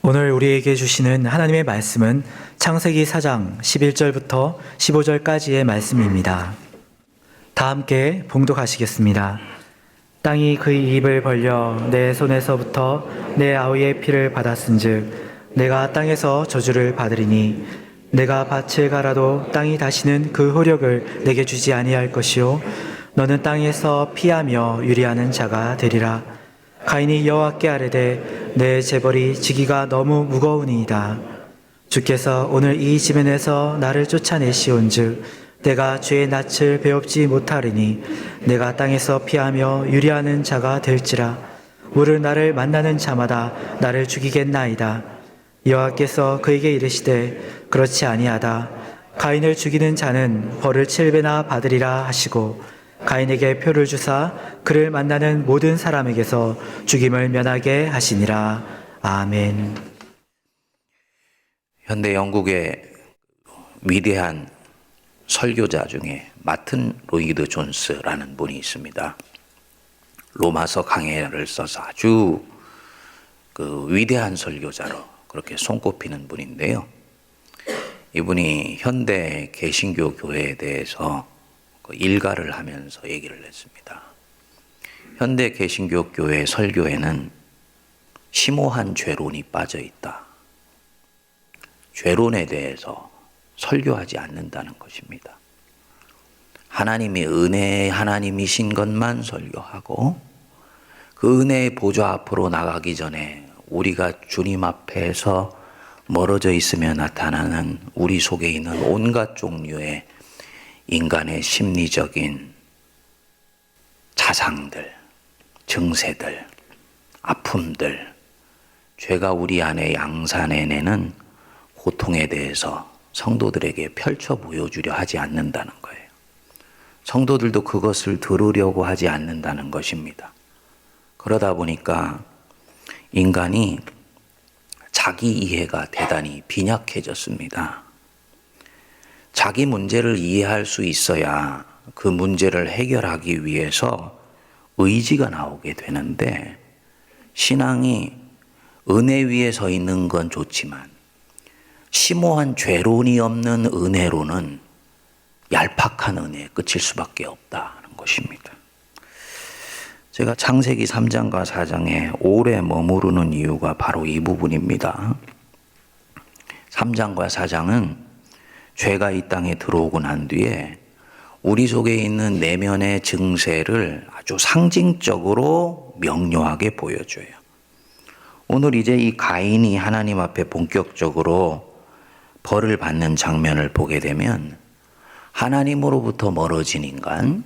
오늘 우리에게 주시는 하나님의 말씀은 창세기 4장 11절부터 15절까지의 말씀입니다. 다 함께 봉독하시겠습니다. 땅이 그의 입을 벌려 내 손에서부터 내 아우의 피를 받았은즉 내가 땅에서 저주를 받으리니 내가 밭을 갈아도 땅이 다시는 그 효력을 내게 주지 아니할 것이요 너는 땅에서 피하며 유리하는 자가 되리라. 가인이 여호와께 아뢰되 내 재벌이 지기가 너무 무거우니이다. 주께서 오늘 이 지면에서 나를 쫓아내시온즉 내가 죄의 낯을 배웁지 못하리니 내가 땅에서 피하며 유리하는 자가 될지라. 물을 나를 만나는 자마다 나를 죽이겠나이다. 여호와께서 그에게 이르시되 그렇지 아니하다. 가인을 죽이는 자는 벌을 7배나 받으리라 하시고 가인에게 표를 주사 그를 만나는 모든 사람에게서 죽임을 면하게 하시니라. 아멘. 현대 영국의 위대한 설교자 중에 마튼 로이드 존스라는 분이 있습니다. 로마서 강해를 써서 아주 위대한 설교자로 그렇게 손꼽히는 분인데요. 이분이 현대 개신교 교회에 대해서 일가를 하면서 얘기를 했습니다. 현대 개신교 교회 설교에는 심오한 죄론이 빠져 있다. 죄론에 대해서 설교하지 않는다는 것입니다. 하나님이 은혜의 하나님이신 것만 설교하고 그 은혜의 보좌 앞으로 나가기 전에 우리가 주님 앞에서 멀어져 있으며 나타나는 우리 속에 있는 온갖 종류의 인간의 심리적인 자상들, 증세들, 아픔들, 죄가 우리 안에 양산해내는 고통에 대해서 성도들에게 펼쳐 보여주려 하지 않는다는 거예요. 성도들도 그것을 들으려고 하지 않는다는 것입니다. 그러다 보니까 인간이 자기 이해가 대단히 빈약해졌습니다. 자기 문제를 이해할 수 있어야 그 문제를 해결하기 위해서 의지가 나오게 되는데 신앙이 은혜 위에 서 있는 건 좋지만 심오한 죄론이 없는 은혜로는 얄팍한 은혜에 끝일 수밖에 없다는 것입니다. 제가 창세기 3장과 4장에 오래 머무르는 이유가 바로 이 부분입니다. 3장과 4장은 죄가 이 땅에 들어오고 난 뒤에 우리 속에 있는 내면의 증세를 아주 상징적으로 명료하게 보여줘요. 오늘 이제 이 가인이 하나님 앞에 본격적으로 벌을 받는 장면을 보게 되면 하나님으로부터 멀어진 인간,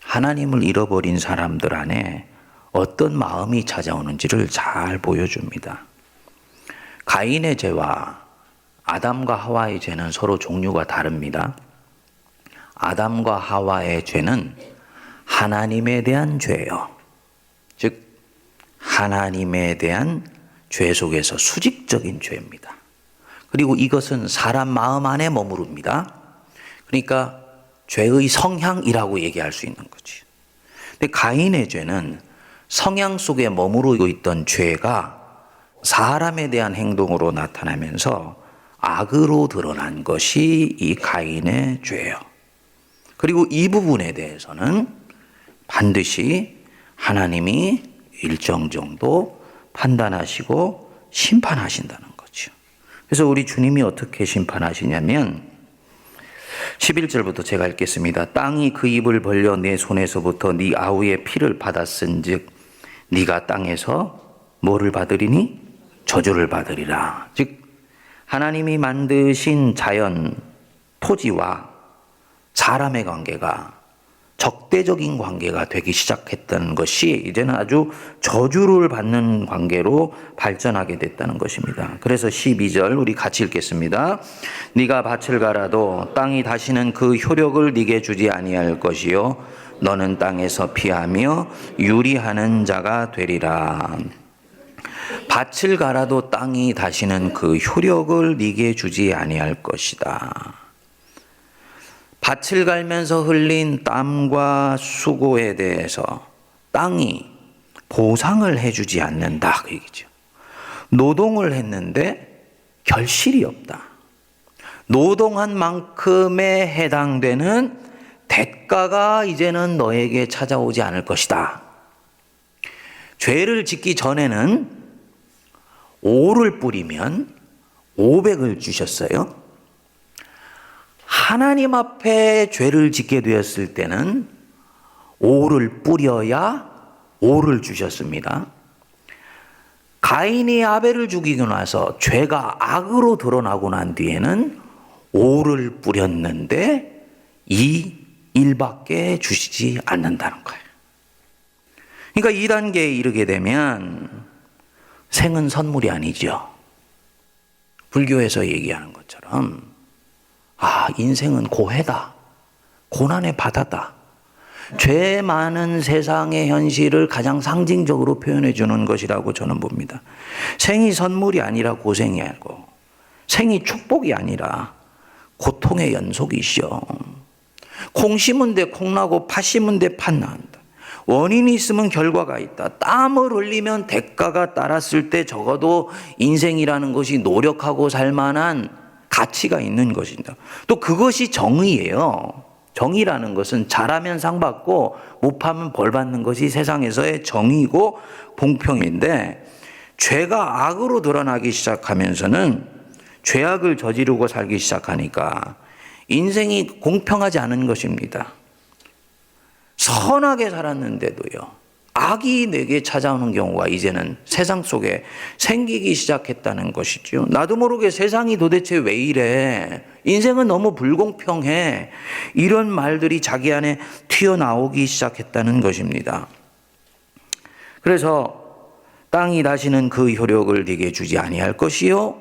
하나님을 잃어버린 사람들 안에 어떤 마음이 찾아오는지를 잘 보여줍니다. 가인의 죄와 아담과 하와의 죄는 서로 종류가 다릅니다. 아담과 하와의 죄는 하나님에 대한 죄예요. 즉 하나님에 대한 죄 속에서 수직적인 죄입니다. 그리고 이것은 사람 마음 안에 머무릅니다. 그러니까 죄의 성향이라고 얘기할 수 있는 거지. 근데 가인의 죄는 성향 속에 머무르고 있던 죄가 사람에 대한 행동으로 나타나면서 악으로 드러난 것이 이 가인의 죄예요. 그리고 이 부분에 대해서는 반드시 하나님이 일정 정도 판단하시고 심판하신다는 거죠. 그래서 우리 주님이 어떻게 심판하시냐면 11절부터 제가 읽겠습니다. 땅이 그 입을 벌려 내 손에서부터 네 아우의 피를 받았은즉 네가 땅에서 뭐를 받으리니? 저주를 받으리라. 즉 하나님이 만드신 자연, 토지와 사람의 관계가 적대적인 관계가 되기 시작했다는 것이 이제는 아주 저주를 받는 관계로 발전하게 됐다는 것입니다. 그래서 12절 우리 같이 읽겠습니다. 네가 밭을 갈아도 땅이 다시는 그 효력을 네게 주지 아니할 것이요 너는 땅에서 피하며 유리하는 자가 되리라. 밭을 갈아도 땅이 다시는 그 효력을 네게 주지 아니할 것이다. 밭을 갈면서 흘린 땀과 수고에 대해서 땅이 보상을 해주지 않는다 그 얘기죠. 노동을 했는데 결실이 없다. 노동한 만큼에 해당되는 대가가 이제는 너에게 찾아오지 않을 것이다. 죄를 짓기 전에는 오를 뿌리면 500을 주셨어요. 하나님 앞에 죄를 짓게 되었을 때는 오를 뿌려야 오를 주셨습니다. 가인이 아벨을 죽이고 나서 죄가 악으로 드러나고 난 뒤에는 오를 뿌렸는데 이 일밖에 주시지 않는다는 거예요. 그러니까 2단계에 이르게 되면 생은 선물이 아니죠. 불교에서 얘기하는 것처럼 인생은 고해다. 고난의 바다다. 죄 많은 세상의 현실을 가장 상징적으로 표현해 주는 것이라고 저는 봅니다. 생이 선물이 아니라 고생이 아니고, 생이 축복이 아니라 고통의 연속이시오. 콩 심은 데 콩 나고 팥 심은 데 팥 나온다. 원인이 있으면 결과가 있다. 땀을 흘리면 대가가 따랐을 때 적어도 인생이라는 것이 노력하고 살 만한 가치가 있는 것입니다. 또 그것이 정의예요. 정의라는 것은 잘하면 상 받고 못하면 벌 받는 것이 세상에서의 정의고 공평인데, 죄가 악으로 드러나기 시작하면서는 죄악을 저지르고 살기 시작하니까 인생이 공평하지 않은 것입니다. 선하게 살았는데도요, 악이 내게 찾아오는 경우가 이제는 세상 속에 생기기 시작했다는 것이죠. 나도 모르게 세상이 도대체 왜 이래? 인생은 너무 불공평해. 이런 말들이 자기 안에 튀어나오기 시작했다는 것입니다. 그래서 땅이 다시는 그 효력을 네게 주지 아니할 것이요.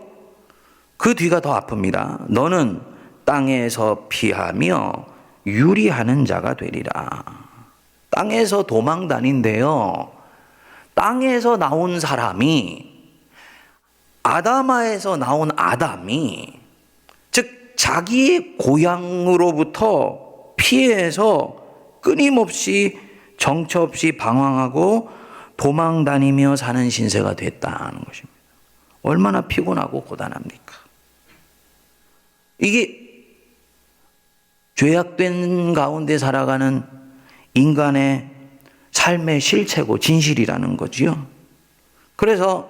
그 뒤가 더 아픕니다. 너는 땅에서 피하며 유리하는 자가 되리라. 땅에서 도망 다닌데요, 땅에서 나온 사람이, 아담아에서 나온 아담이, 즉 자기의 고향으로부터 피해서 끊임없이 정처 없이 방황하고 도망 다니며 사는 신세가 됐다는 것입니다. 얼마나 피곤하고 고단합니까? 이게 죄악된 가운데 살아가는 인간의 삶의 실체고 진실이라는 거지요. 그래서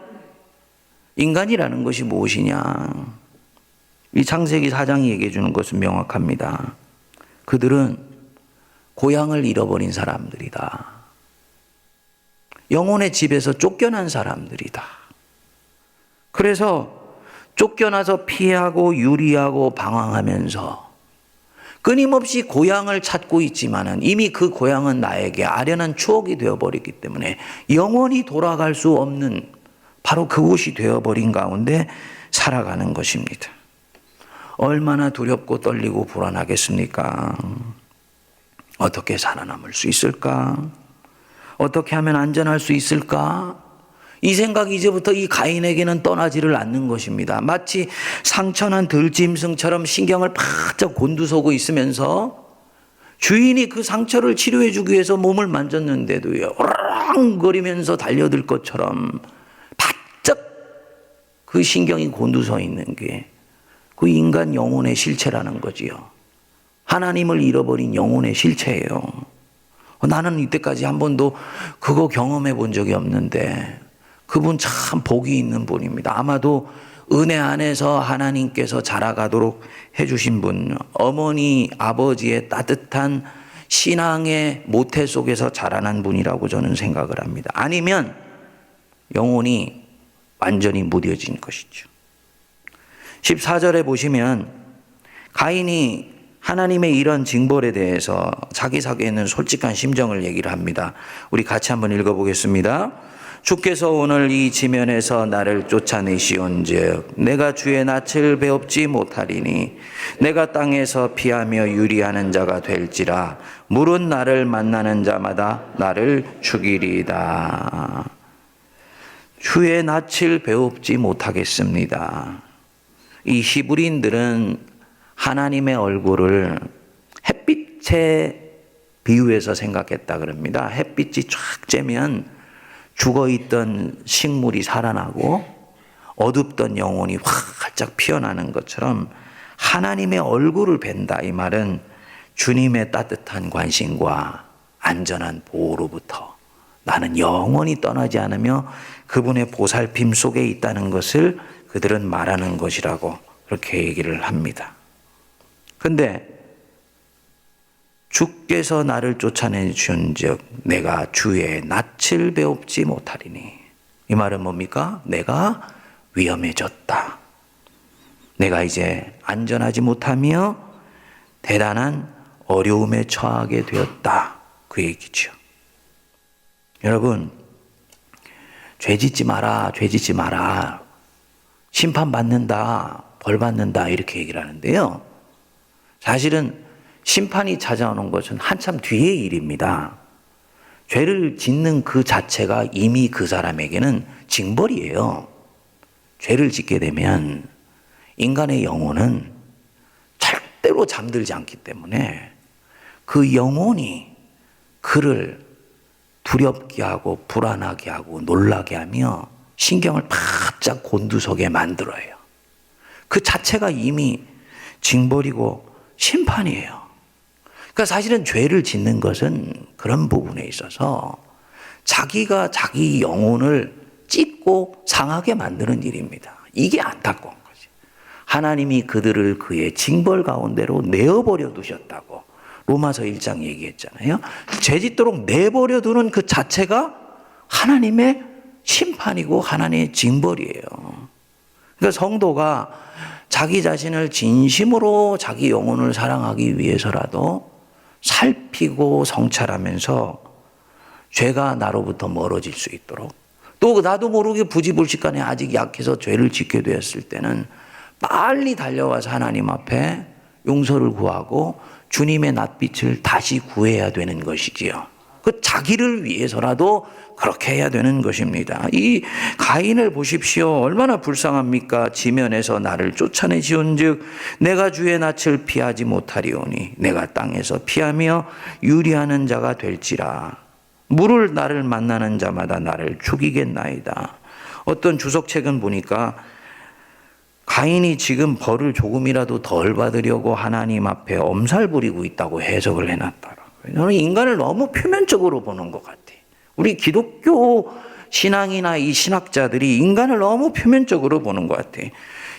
인간이라는 것이 무엇이냐? 이 창세기 4장이 얘기해 주는 것은 명확합니다. 그들은 고향을 잃어버린 사람들이다. 영혼의 집에서 쫓겨난 사람들이다. 그래서 쫓겨나서 피하고 유리하고 방황하면서 끊임없이 고향을 찾고 있지만은 이미 그 고향은 나에게 아련한 추억이 되어버렸기 때문에 영원히 돌아갈 수 없는 바로 그곳이 되어버린 가운데 살아가는 것입니다. 얼마나 두렵고 떨리고 불안하겠습니까? 어떻게 살아남을 수 있을까? 어떻게 하면 안전할 수 있을까? 이 생각이 이제부터 이 가인에게는 떠나지를 않는 것입니다. 마치 상처난 들짐승처럼 신경을 바짝 곤두서고 있으면서 주인이 그 상처를 치료해 주기 위해서 몸을 만졌는데도요, 오랑거리면서 달려들 것처럼 바짝 그 신경이 곤두서 있는 게 그 인간 영혼의 실체라는 거지요. 하나님을 잃어버린 영혼의 실체예요. 나는 이때까지 한 번도 그거 경험해 본 적이 없는데 그분 참 복이 있는 분입니다. 아마도 은혜 안에서 하나님께서 자라가도록 해주신 분, 어머니, 아버지의 따뜻한 신앙의 모태 속에서 자라난 분이라고 저는 생각을 합니다. 아니면 영혼이 완전히 무뎌진 것이죠. 14절에 보시면 가인이 하나님의 이런 징벌에 대해서 자기 속에 있는 솔직한 심정을 얘기를 합니다. 우리 같이 한번 읽어보겠습니다. 주께서 오늘 이 지면에서 나를 쫓아내시온즉 내가 주의 낯을 배웁지 못하리니 내가 땅에서 피하며 유리하는 자가 될지라 물은 나를 만나는 자마다 나를 죽이리이다. 주의 낯을 배웁지 못하겠습니다. 이 히브리인들은 하나님의 얼굴을 햇빛에 비유해서 생각했다 그럽니다. 햇빛이 쫙 쬐면 죽어있던 식물이 살아나고 어둡던 영혼이 활짝 피어나는 것처럼 하나님의 얼굴을 뵌다. 이 말은 주님의 따뜻한 관심과 안전한 보호로부터 나는 영원히 떠나지 않으며 그분의 보살핌 속에 있다는 것을 그들은 말하는 것이라고 그렇게 얘기를 합니다. 근데 주께서 나를 쫓아내 주신즉 내가 주의 낯을 배웁지 못하리니, 이 말은 뭡니까? 내가 위험해졌다. 내가 이제 안전하지 못하며 대단한 어려움에 처하게 되었다. 그 얘기죠. 여러분, 죄 짓지 마라, 죄 짓지 마라. 심판받는다, 벌받는다 이렇게 얘기를 하는데요. 사실은 심판이 찾아오는 것은 한참 뒤의 일입니다. 죄를 짓는 그 자체가 이미 그 사람에게는 징벌이에요. 죄를 짓게 되면 인간의 영혼은 절대로 잠들지 않기 때문에 그 영혼이 그를 두렵게 하고 불안하게 하고 놀라게 하며 신경을 바짝 곤두서게 만들어요. 그 자체가 이미 징벌이고 심판이에요. 그러니까 사실은 죄를 짓는 것은 그런 부분에 있어서 자기가 자기 영혼을 찢고 상하게 만드는 일입니다. 이게 안타까운 거지. 하나님이 그들을 그의 징벌 가운데로 내어버려 두셨다고 로마서 1장 얘기했잖아요. 죄 짓도록 내버려 두는 그 자체가 하나님의 심판이고 하나님의 징벌이에요. 그러니까 성도가 자기 자신을 진심으로 자기 영혼을 사랑하기 위해서라도 살피고 성찰하면서 죄가 나로부터 멀어질 수 있도록, 또 나도 모르게 부지불식간에 아직 약해서 죄를 짓게 되었을 때는 빨리 달려와서 하나님 앞에 용서를 구하고 주님의 낯빛을 다시 구해야 되는 것이지요. 그 자기를 위해서라도 그렇게 해야 되는 것입니다. 이 가인을 보십시오. 얼마나 불쌍합니까? 지면에서 나를 쫓아내시온즉 내가 주의 낯을 피하지 못하리오니 내가 땅에서 피하며 유리하는 자가 될지라. 물을 나를 만나는 자마다 나를 죽이겠나이다. 어떤 주석책은 보니까 가인이 지금 벌을 조금이라도 덜 받으려고 하나님 앞에 엄살 부리고 있다고 해석을 해놨더라고요. 저는 인간을 너무 표면적으로 보는 것 같아요. 우리 기독교 신앙이나 이 신학자들이 인간을 너무 표면적으로 보는 것 같아요.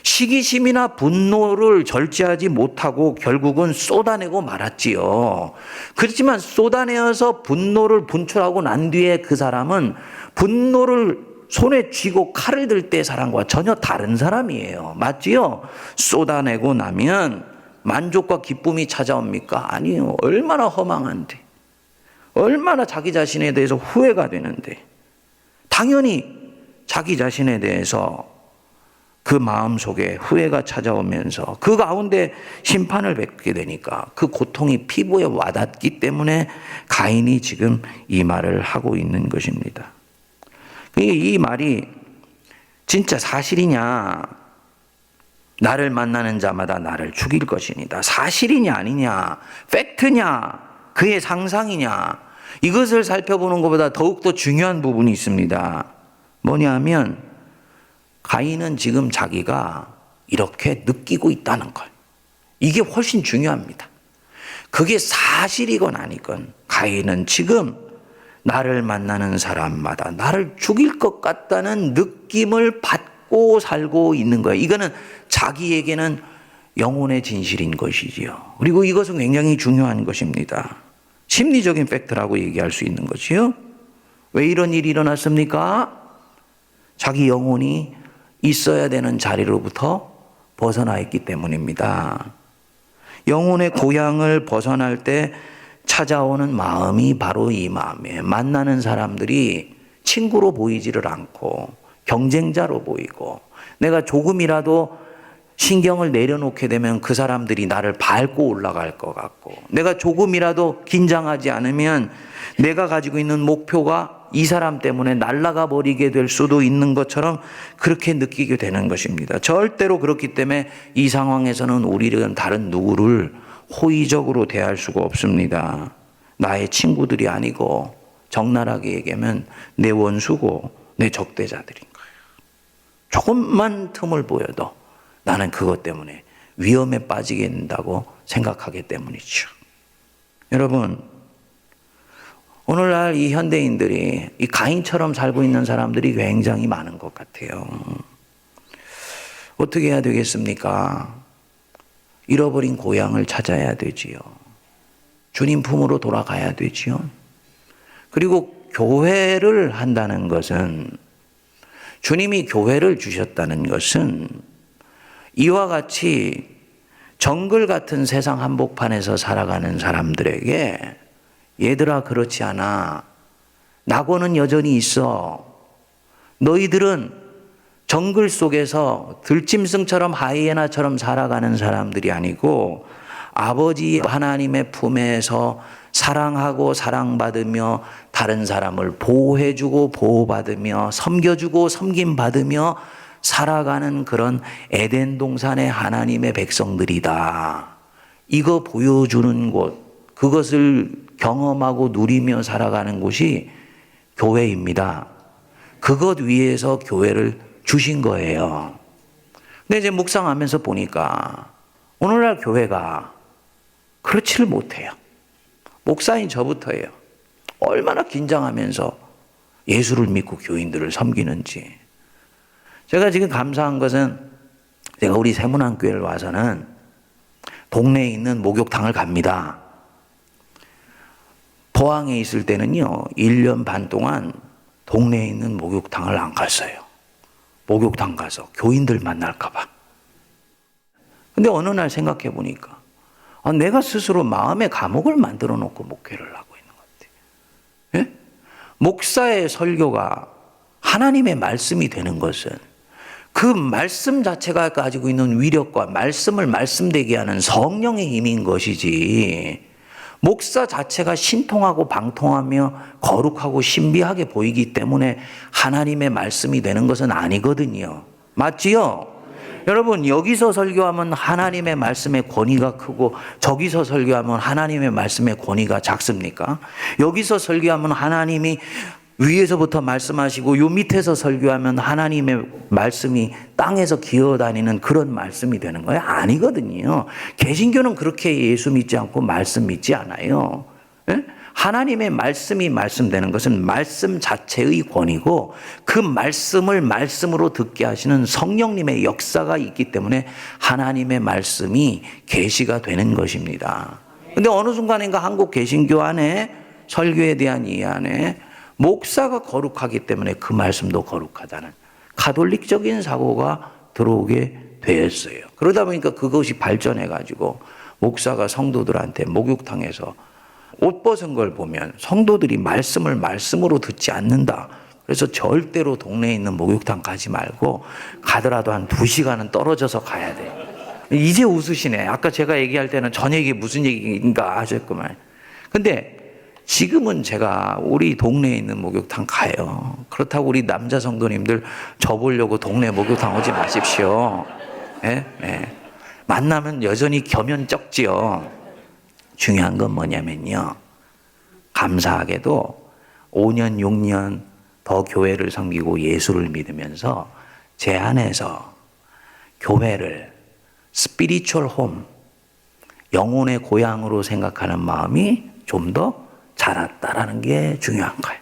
시기심이나 분노를 절제하지 못하고 결국은 쏟아내고 말았지요. 그렇지만 쏟아내어서 분노를 분출하고 난 뒤에 그 사람은 분노를 손에 쥐고 칼을 들 때 사람과 전혀 다른 사람이에요. 맞지요? 쏟아내고 나면 만족과 기쁨이 찾아옵니까? 아니요. 얼마나 허망한데. 얼마나 자기 자신에 대해서 후회가 되는데. 당연히 자기 자신에 대해서 그 마음 속에 후회가 찾아오면서 그 가운데 심판을 받게 되니까 그 고통이 피부에 와닿기 때문에 가인이 지금 이 말을 하고 있는 것입니다. 이 말이 진짜 사실이냐? 나를 만나는 자마다 나를 죽일 것이니다. 사실이냐 아니냐? 팩트냐? 그의 상상이냐? 이것을 살펴보는 것보다 더욱더 중요한 부분이 있습니다. 뭐냐 하면 가인은 지금 자기가 이렇게 느끼고 있다는 것. 이게 훨씬 중요합니다. 그게 사실이건 아니건 가인은 지금 나를 만나는 사람마다 나를 죽일 것 같다는 느낌을 받고 살고 있는 거예요. 이거는 자기에게는 영혼의 진실인 것이지요. 그리고 이것은 굉장히 중요한 것입니다. 심리적인 팩트라고 얘기할 수 있는 것이요. 왜 이런 일이 일어났습니까? 자기 영혼이 있어야 되는 자리로부터 벗어나 있기 때문입니다. 영혼의 고향을 벗어날 때 찾아오는 마음이 바로 이 마음이에요. 만나는 사람들이 친구로 보이지를 않고 경쟁자로 보이고, 내가 조금이라도 신경을 내려놓게 되면 그 사람들이 나를 밟고 올라갈 것 같고, 내가 조금이라도 긴장하지 않으면 내가 가지고 있는 목표가 이 사람 때문에 날아가 버리게 될 수도 있는 것처럼 그렇게 느끼게 되는 것입니다. 절대로 그렇기 때문에 이 상황에서는 우리는 다른 누구를 호의적으로 대할 수가 없습니다. 나의 친구들이 아니고 적나라하게 얘기하면 내 원수고 내 적대자들인 거예요. 조금만 틈을 보여도 나는 그것 때문에 위험에 빠지게 된다고 생각하기 때문이죠. 여러분, 오늘날 이 현대인들이 이 가인처럼 살고 있는 사람들이 굉장히 많은 것 같아요. 어떻게 해야 되겠습니까? 잃어버린 고향을 찾아야 되지요. 주님 품으로 돌아가야 되지요. 그리고 교회를 한다는 것은, 주님이 교회를 주셨다는 것은 이와 같이 정글 같은 세상 한복판에서 살아가는 사람들에게 얘들아, 그렇지 않아. 낙원은 여전히 있어. 너희들은 정글 속에서 들짐승처럼 하이에나처럼 살아가는 사람들이 아니고 아버지 하나님의 품에서 사랑하고 사랑받으며 다른 사람을 보호해주고 보호받으며 섬겨주고 섬김받으며 살아가는 그런 에덴 동산의 하나님의 백성들이다. 이거 보여주는 곳, 그것을 경험하고 누리며 살아가는 곳이 교회입니다. 그것 위에서 교회를 주신 거예요. 근데 이제 묵상하면서 보니까 오늘날 교회가 그렇지를 못해요. 목사인 저부터예요. 얼마나 긴장하면서 예수를 믿고 교인들을 섬기는지. 제가 지금 감사한 것은 제가 우리 세문안교회를 와서는 동네에 있는 목욕탕을 갑니다. 포항에 있을 때는요, 1년 반 동안 동네에 있는 목욕탕을 안 갔어요. 목욕탕 가서 교인들 만날까봐. 근데 어느 날 생각해 보니까 내가 스스로 마음의 감옥을 만들어 놓고 목회를 하고 있는 것 같아요. 예? 목사의 설교가 하나님의 말씀이 되는 것은 그 말씀 자체가 가지고 있는 위력과 말씀을 말씀되게 하는 성령의 힘인 것이지, 목사 자체가 신통하고 방통하며 거룩하고 신비하게 보이기 때문에 하나님의 말씀이 되는 것은 아니거든요. 맞지요? 여러분, 여기서 설교하면 하나님의 말씀의 권위가 크고 저기서 설교하면 하나님의 말씀의 권위가 작습니까? 여기서 설교하면 하나님이 위에서부터 말씀하시고 요 밑에서 설교하면 하나님의 말씀이 땅에서 기어다니는 그런 말씀이 되는 거예요? 아니거든요. 개신교는 그렇게 예수 믿지 않고 말씀 믿지 않아요. 예? 하나님의 말씀이 말씀되는 것은 말씀 자체의 권위고 그 말씀을 말씀으로 듣게 하시는 성령님의 역사가 있기 때문에 하나님의 말씀이 계시가 되는 것입니다. 근데 어느 순간인가 한국 개신교 안에 설교에 대한 이해 안에 목사가 거룩하기 때문에 그 말씀도 거룩하다는 가톨릭적인 사고가 들어오게 되었어요. 그러다 보니까 그것이 발전해가지고 목사가 성도들한테 목욕탕에서 옷 벗은 걸 보면 성도들이 말씀을 말씀으로 듣지 않는다. 그래서 절대로 동네에 있는 목욕탕 가지 말고 가더라도 한 2시간은 떨어져서 가야 돼. 이제 웃으시네. 아까 제가 얘기할 때는 저녁에 무슨 얘기인가 하셨구만. 근데 지금은 제가 우리 동네에 있는 목욕탕 가요. 그렇다고 우리 남자 성도님들 저 보려고 동네 목욕탕 오지 마십시오. 예? 예. 만나면 여전히 겸연 적지요. 중요한 건 뭐냐면요, 감사하게도 5년 6년 더 교회를 섬기고 예수를 믿으면서 제 안에서 교회를 스피리추얼 홈, 영혼의 고향으로 생각하는 마음이 좀 더 자랐다라는 게 중요한 거예요.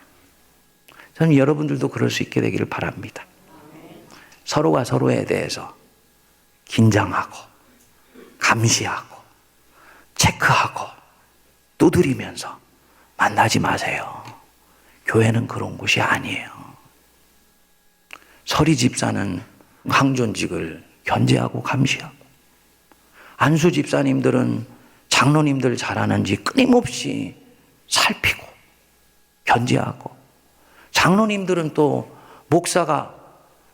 저는 여러분들도 그럴 수 있게 되기를 바랍니다. 서로가 서로에 대해서 긴장하고 감시하고 체크하고 두드리면서 만나지 마세요. 교회는 그런 곳이 아니에요. 서리 집사는 항존직을 견제하고 감시하고, 안수 집사님들은 장로님들 잘하는지 끊임없이 살피고 견제하고, 장로님들은 또 목사가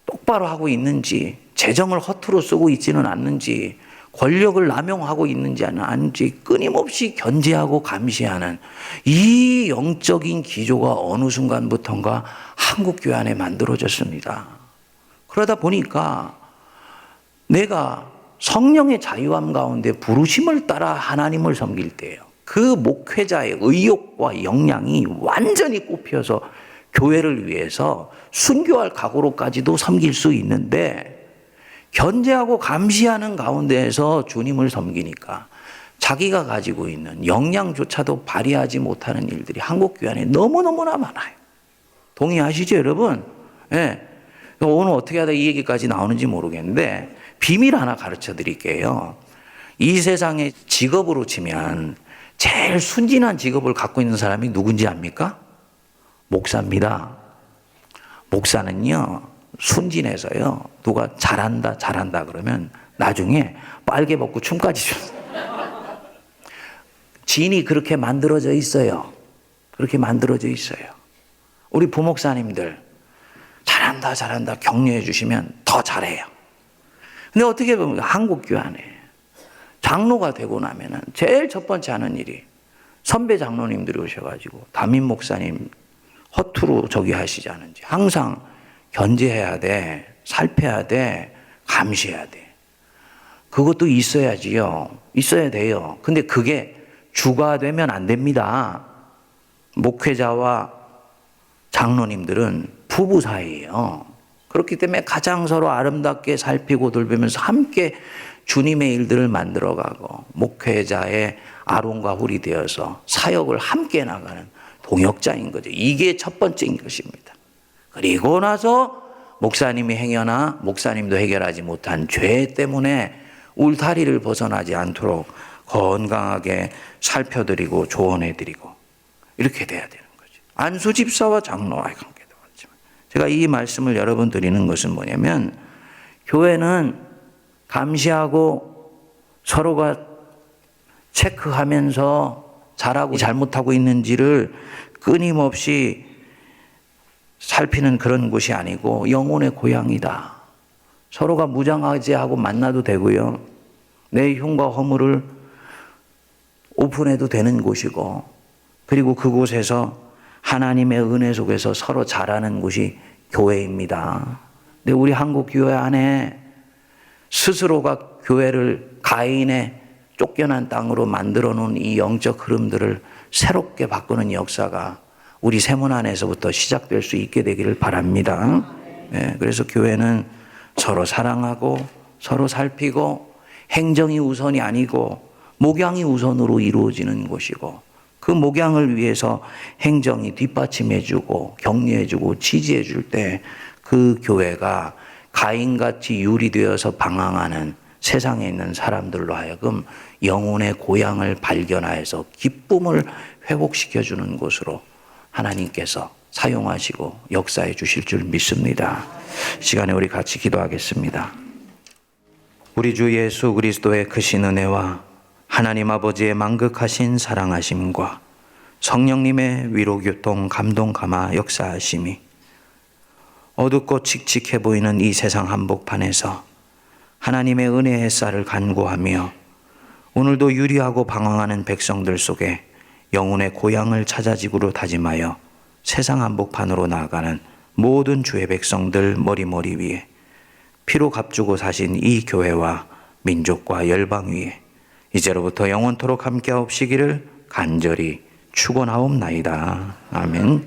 똑바로 하고 있는지, 재정을 허투루 쓰고 있지는 않는지, 권력을 남용하고 있는지 아닌지 끊임없이 견제하고 감시하는 이 영적인 기조가 어느 순간부터인가 한국교회 안에 만들어졌습니다. 그러다 보니까 내가 성령의 자유함 가운데 부르심을 따라 하나님을 섬길 때예요. 그 목회자의 의욕과 역량이 완전히 꼽혀서 교회를 위해서 순교할 각오로까지도 섬길 수 있는데 견제하고 감시하는 가운데에서 주님을 섬기니까 자기가 가지고 있는 역량조차도 발휘하지 못하는 일들이 한국교회 안에 너무너무나 많아요. 동의하시죠, 여러분? 예. 오늘 어떻게 하다 이 얘기까지 나오는지 모르겠는데 비밀 하나 가르쳐 드릴게요. 이 세상에 직업으로 치면 제일 순진한 직업을 갖고 있는 사람이 누군지 압니까? 목사입니다. 목사는요, 순진해서요, 누가 잘한다 그러면 나중에 빨개 벗고 춤까지 춰요. 진이 그렇게 만들어져 있어요. 그렇게 만들어져 있어요. 우리 부목사님들 잘한다 격려해 주시면 더 잘해요. 근데 어떻게 보면 한국교회 안에 장로가 되고 나면은 제일 첫 번째 하는 일이 선배 장로님들이 오셔가지고 담임 목사님 허투루 저기 하시지 않은지 항상 견제해야 돼, 살펴야 돼, 감시해야 돼. 그것도 있어야지요. 있어야 돼요. 근데 그게 주가 되면 안 됩니다. 목회자와 장로님들은 부부 사이예요. 그렇기 때문에 가장 서로 아름답게 살피고 돌보면서 함께 주님의 일들을 만들어가고 목회자의 아론과 훌이 되어서 사역을 함께 나가는 동역자인 거죠. 이게 첫 번째인 것입니다. 그리고 나서 목사님이 행여나 목사님도 해결하지 못한 죄 때문에 울타리를 벗어나지 않도록 건강하게 살펴드리고 조언해드리고 이렇게 돼야 되는 거죠. 안수 집사와 장로와의 관계도 그렇지만 제가 이 말씀을 여러분 드리는 것은 뭐냐면 교회는 감시하고 서로가 체크하면서 잘하고 잘못하고 있는지를 끊임없이 살피는 그런 곳이 아니고 영혼의 고향이다. 서로가 무장하지하고 만나도 되고요. 내 흉과 허물을 오픈해도 되는 곳이고 그리고 그곳에서 하나님의 은혜 속에서 서로 자라는 곳이 교회입니다. 근데 우리 한국 교회 안에 스스로가 교회를 가인의 쫓겨난 땅으로 만들어 놓은 이 영적 흐름들을 새롭게 바꾸는 역사가 우리 세문 안에서부터 시작될 수 있게 되기를 바랍니다. 네, 그래서 교회는 서로 사랑하고 서로 살피고 행정이 우선이 아니고 목양이 우선으로 이루어지는 곳이고 그 목양을 위해서 행정이 뒷받침해주고 격려해주고 지지해줄 때 그 교회가 가인같이 유리되어서 방황하는 세상에 있는 사람들로 하여금 영혼의 고향을 발견하여서 기쁨을 회복시켜주는 곳으로 하나님께서 사용하시고 역사해 주실 줄 믿습니다. 시간에 우리 같이 기도하겠습니다. 우리 주 예수 그리스도의 크신 은혜와 하나님 아버지의 만극하신 사랑하심과 성령님의 위로교통 감동 감화 역사하심이 어둡고 칙칙해 보이는 이 세상 한복판에서 하나님의 은혜의 햇살을 간구하며 오늘도 유리하고 방황하는 백성들 속에 영혼의 고향을 찾아지기로 다짐하여 세상 한복판으로 나아가는 모든 주의 백성들 머리 위에 피로 값주고 사신 이 교회와 민족과 열방 위에 이제로부터 영원토록 함께하옵시기를 간절히 축원하옵나이다. 아멘.